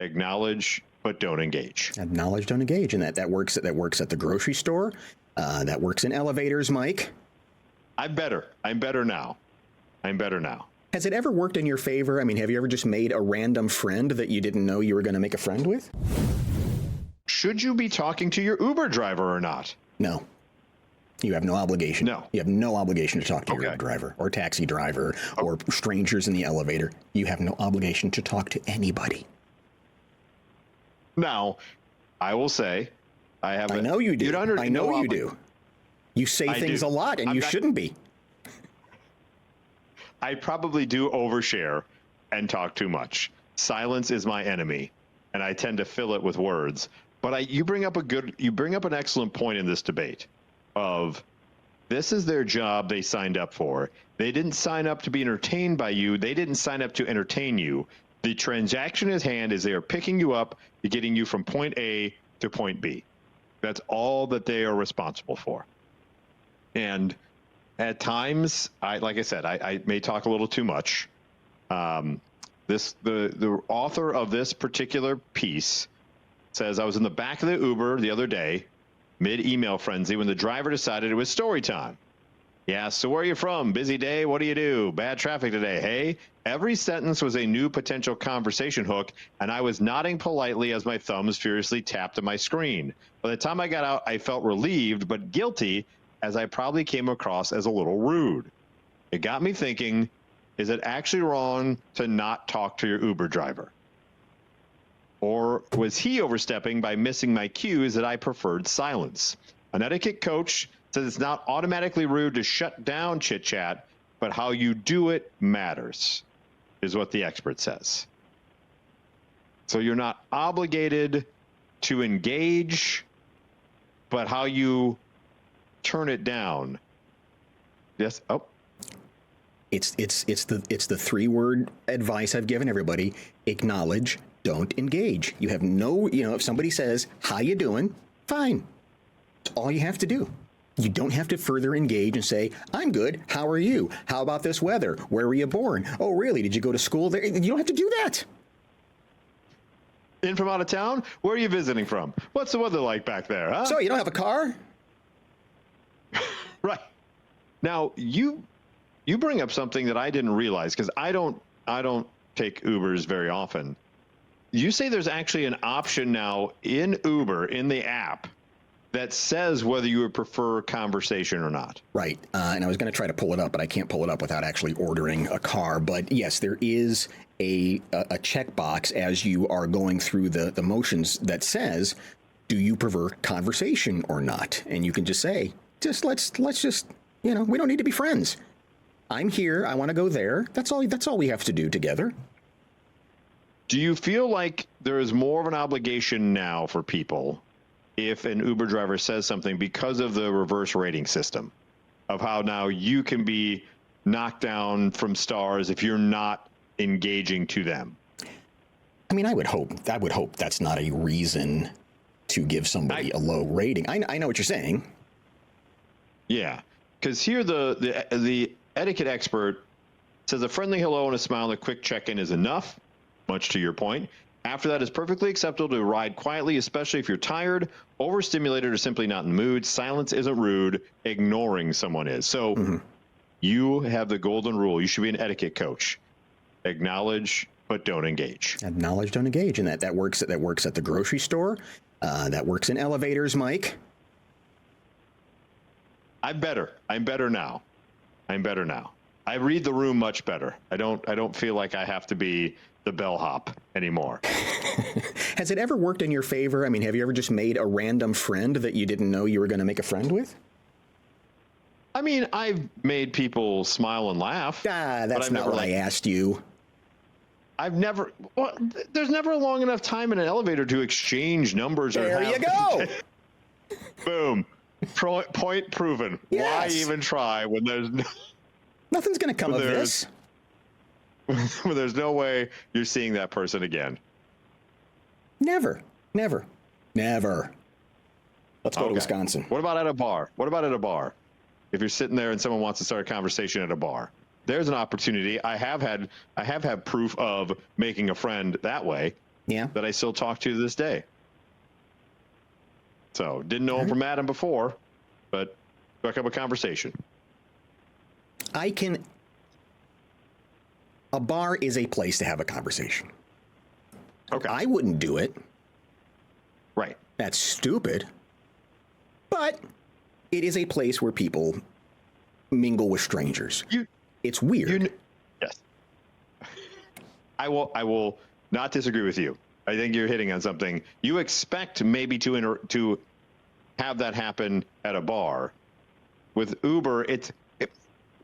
Acknowledge, but don't engage. Acknowledge, don't engage. And that works at the grocery store. That works in elevators, Mike. I'm better now. Has it ever worked in your favor? I mean, have you ever just made a random friend that you didn't know you were going to make a friend with? Should you be talking to your Uber driver or not? No. You have no obligation. No. You have no obligation to talk to your Uber driver or taxi driver or strangers in the elevator. You have no obligation to talk to anybody. Now, I will say, I know you do. I know you do. You say things a lot, and you shouldn't be. I probably do overshare and talk too much. Silence is my enemy, and I tend to fill it with words. But you bring up an excellent point in this debate of this is their job they signed up for. They didn't sign up to be entertained by you. They didn't sign up to entertain you. The transaction at hand is they are picking you up, getting you from point A to point B. That's all that they are responsible for. And at times, like I said, I may talk a little too much. The author of this particular piece says, I was in the back of the Uber the other day, mid-email frenzy, when the driver decided it was story time. He asked, so where are you from? Busy day? What do you do? Bad traffic today, hey? Every sentence was a new potential conversation hook, and I was nodding politely as my thumbs furiously tapped at my screen. By the time I got out, I felt relieved but guilty, as I probably came across as a little rude. It got me thinking, is it actually wrong to not talk to your Uber driver? Or was he overstepping by missing my cues that I preferred silence? An etiquette coach says it's not automatically rude to shut down chit-chat, but how you do it matters, is what the expert says. So you're not obligated to engage, but how you turn it down. Yes. Oh. It's the 3-word advice I've given everybody. Acknowledge, don't engage. You have no, if somebody says, how you doing? Fine. That's all you have to do. You don't have to further engage and say, I'm good. How are you? How about this weather? Where were you born? Oh, really? Did you go to school there? You don't have to do that. In from out of town? Where are you visiting from? What's the weather like back there, huh? So you don't have a car? Right. Now, you bring up something that I didn't realize, because I don't take Ubers very often. You say there's actually an option now in Uber, in the app, that says whether you would prefer conversation or not. Right. And I was going to try to pull it up, but I can't pull it up without actually ordering a car. But yes, there is a checkbox as you are going through the motions that says, do you prefer conversation or not? And you can just say, let's just, we don't need to be friends. I'm here. I want to go there. That's all we have to do together. Do you feel like there is more of an obligation now for people if an Uber driver says something because of the reverse rating system, of how now you can be knocked down from stars if you're not engaging to them? I mean, I would hope that's not a reason to give somebody a low rating. I know what you're saying. Yeah, because here the etiquette expert says a friendly hello and a smile and a quick check-in is enough, much to your point. After that, it's perfectly acceptable to ride quietly, especially if you're tired, overstimulated, or simply not in the mood. Silence isn't rude. Ignoring someone is. So you have the golden rule. You should be an etiquette coach. Acknowledge, but don't engage. Acknowledge, don't engage. And that works at the grocery store. That works in elevators, Mike. I'm better now. I read the room much better. I don't feel like I have to be the bellhop anymore. Has it ever worked in your favor? I mean, have you ever just made a random friend that you didn't know you were going to make a friend with? I mean, I've made people smile and laugh. That's not what I asked you. There's never a long enough time in an elevator to exchange numbers. There you go. Boom. Point proven. Yes. Why even try when there's nothing's going to come of this? When there's no way you're seeing that person again. Never. Let's go to Wisconsin. What about at a bar? If you're sitting there and someone wants to start a conversation at a bar, there's an opportunity. I have had proof of making a friend that way. Yeah. that I still talk to this day. So didn't know him from Adam before, but struck up a conversation. A bar is a place to have a conversation. Okay. I wouldn't do it. Right. That's stupid. But it is a place where people mingle with strangers. It's weird. Yes. I will not disagree with you. I think you're hitting on something. You expect maybe to have that happen at a bar. With Uber,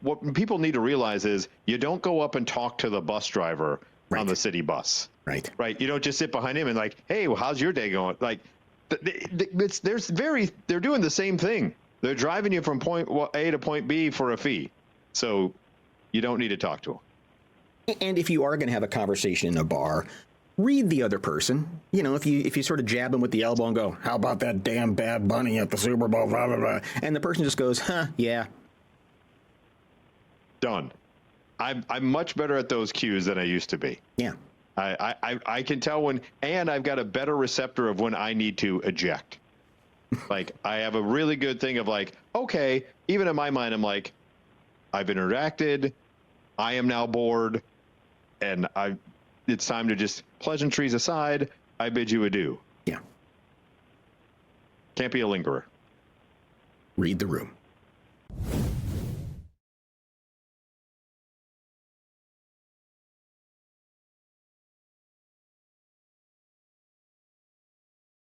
what people need to realize is you don't go up and talk to the bus driver on the city bus. Right. Right. You don't just sit behind him and like, hey, well, how's your day going? Like, they're doing the same thing. They're driving you from point A to point B for a fee. So you don't need to talk to them. And if you are going to have a conversation in a bar, read the other person. You know, if you sort of jab them with the elbow and go, how about that damn Bad Bunny at the Super Bowl, blah, blah, blah. And the person just goes, huh, yeah. Done. I'm much better at those cues than I used to be. Yeah. I can tell when, and I've got a better receptor of when I need to eject. Like, I have a really good thing of like, okay, even in my mind, I'm like, I've interacted, I am now bored, and it's time to just, pleasantries aside, I bid you adieu. Yeah. Can't be a lingerer. Read the room.